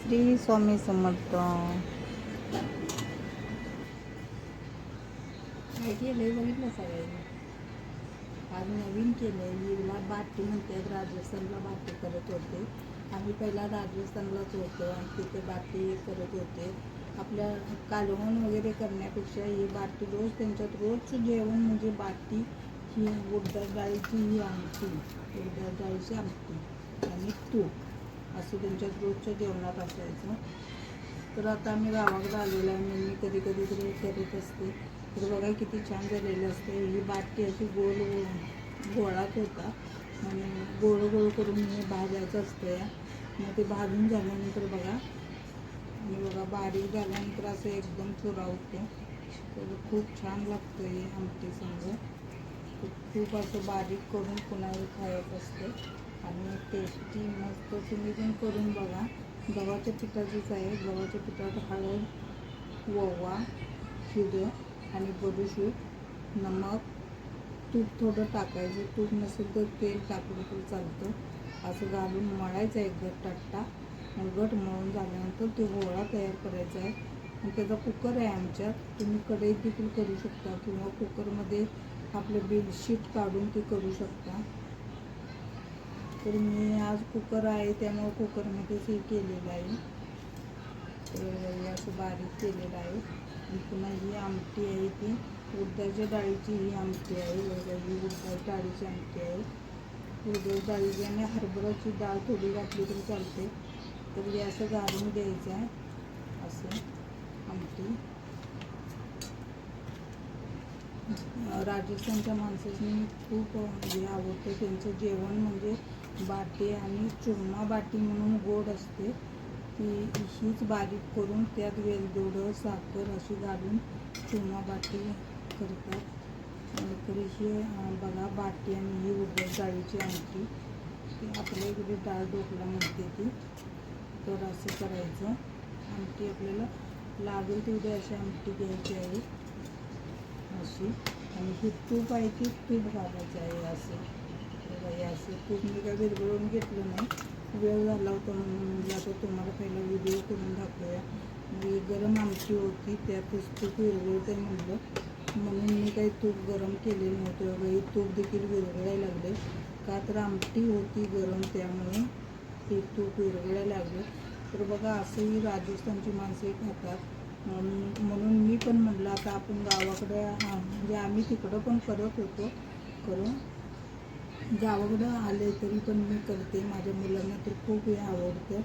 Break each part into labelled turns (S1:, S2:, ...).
S1: श्री स्वामी समर्थ.
S2: काय केलंय बघितलं सगळ्यांनी. आज नवीन केलंय. हिला बाटी म्हणतात, राजस्थानला बाटी करत होते. आम्ही पहिला राजस्थानलाच होतो आणि तिथे बाटी करत होते. आपल्या कालवण वगैरे करण्यापेक्षा ही बाटी रोज त्यांच्यात रोजचं जेवण म्हणजे बाटी, ही उडदाच्या डाळीची ही आमटी, उडदाच्या डाळीची आमटी आणि तूप असं त्यांच्यात रोजच्या जेवणात असायचं. तर आता आम्ही गावाकडे आलेलो आहे, मी कधी कधी तरी करत असते. तर बघा किती छान झालेलं असते. ही बाटी अशी गोल गोळाच होता आणि गोळ गोळ करून हे भाजायचं असतं. मग ते भाजून झाल्यानंतर बघा, आणि बघा बारीक झाल्यानंतर असं एकदम चुरावतं. तर खूप छान लागतं हे आमटी संग. खूप असं बारीक करून कुणाला खायचं असतं आणि टेस्टी मस्त. तुम्ही पण करून बघा. गव्हाच्या पिठाचीच आहे. गव्हाच्या पिठात हळद, ओवा, जिरं आणि बडीशेप, नमक, तूप थोडं टाकायचं. तूप नसेल तर तेल टाकलं तर चालतं. असं घालून मळायचं एक गट टाटा. गट मळून झाल्यानंतर तो गोळा तयार करायचा आहे. आणि त्याचा कुकर आहे आमच्यात. तुम्ही कढईत देखील करू शकता किंवा कुकरमध्ये आपलं बेडशीट काढून ते करू शकता. तर मी आज कुकर आहे त्यामुळे कुकरमध्येच हे केलेलं आहे. तर असं बारीक केलेलं आहे. आणि पुन्हा ही आमटी आहे ती उडदाच्या डाळीची ही आमटी आहे. ही उडदाच्या डाळीची आमटी आहे. उडदाच्या डाळीची आणि हरभऱ्याची डाळ थोडी घातली तरी चालते. तर हे असं घालून द्यायचं आहे. असं आमटी राजस्थानच्या माणसांनी खूप हे आवडतं. त्यांचं जेवण म्हणजे बाटी आणि चुरमा बाटी म्हणून गोड असते ती. हीच बारीक करून त्यात वेलदोडं, साखर अशी घालून चुरमा बाटी करतात. तरी ही बघा बाटी आणि ही उडदाच्या डाळीची आमटी, ती आपल्या इकडे डाळ ढोकळा म्हणते ती. तर असं करायचं. आमटी आपल्याला लागेल तेवढी अशी आमटी घ्यायची आहे अशी. आणि ही तूप आहे ती तूप घालायचं आहे असं. हे असं तूप मी काय विरघळून घेतलं नाही, वेळ झाला होता म्हणून म्हणजे आता तुम्हाला पहिला व्हिडिओ करून दाखवूया. म्हणजे गरम आमटी होती त्यातच तूप विरघळते म्हणलं, म्हणून मी काही तूप गरम केलेलं नव्हतं. हे तूप देखील विरघळायला लागले का तर आमटी होती गरम, त्यामुळे ते तूप विरघळायला लागले. तर बघा असंही राजस्थानची माणसंही खातात. म्हणून मी पण म्हटलं आता आपण गावाकडे म्हणजे आम्ही तिकडं पण करत होतो करून, गावाकडं आले तरी पण मी करते. माझ्या मुलांना तर खूप हे आवडतं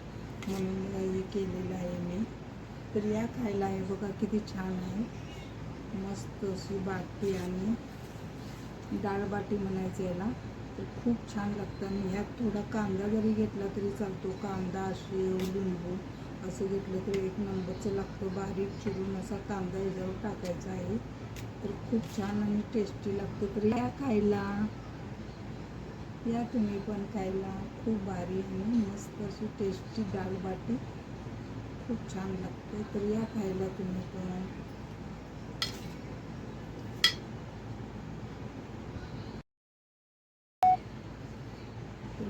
S2: म्हणून हे केलेलं आहे मी. तर या खायला आहे बघा किती छान आहे. मस्त अशी बाटी आणि डाळ बाटी म्हणायचं याला. तर खूप छान लागतं. आणि ह्यात थोडा कांदा जरी घेतला तरी चालतो. कांदा, शेव, लिंबू असं घेतलं तर एक नंबरचं लागतं. बारीक चिरून असा कांदा ह्याच्यावर टाकायचा आहे. तर खूप छान आणि टेस्टी लागतं. तर या खायला, या तुम्ही पण खायला. खूप भारी आणि मस्त अशी टेस्टी डाळ बाटी खूप छान लागते. तर या खायला तुम्ही पण.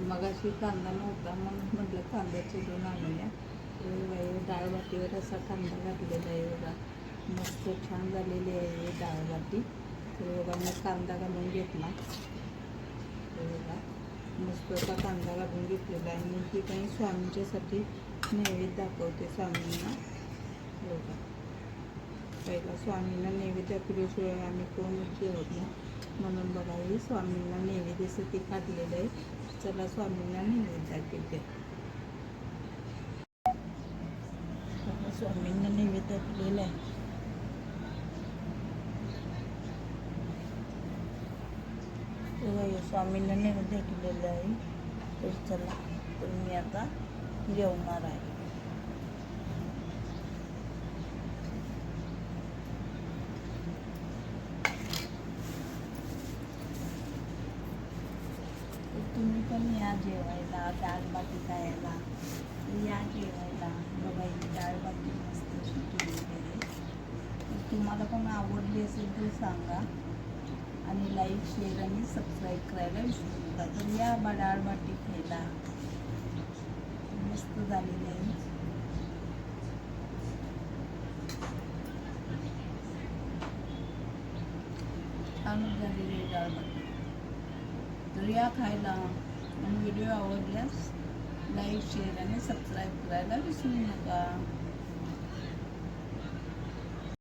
S2: मगाशी कांदा नव्हता म्हणून म्हटलं कांदा चिरून आणूया. डाळ बाटीवर असा कांदा घातलेला आहे बघा. मस्त छान झालेली आहे डाळ बाटी. तर बघा मी कांदा घालून घेतला. बघा मस्त असा कांदा घालून घेतलेला आहे. मी ती काही स्वामींच्यासाठी नैवेद्य दाखवते स्वामींना. बघा पहिला स्वामींना नैवेद्य दाखवल्याशिवाय आम्ही कोणच जेवत नाही, म्हणून बघा हे स्वामींना नैवेद्यासाठी काढलेलं आहे. चला स्वामींना नैवेद्य दाखवते. स्वामींना नैवेद्य दाखवलेलं आहे. स्वामींना नैवेद्य दाखवलेलं आहे. तर चला, तर मी आता जेवणार आहे. तुम्ही पण या जेवायला, डाळ बाटी खायला या जेवायला. बघा ही डाळ बाटी मस्त अशी केलेली आहे. तुम्हाला पण आवडली असेल तर सांगा आणि लाईक, शेअर आणि सबस्क्राईब करायला विसरू नका. तर या डाळ बाटी खायला. मस्त झालेली आहे. छानच झालेली आहे डाळ भात. तर या खायला आणि व्हिडिओ आवडल्यास लाईक शेअर आणि सबस्क्राईब करायला विसरू नका.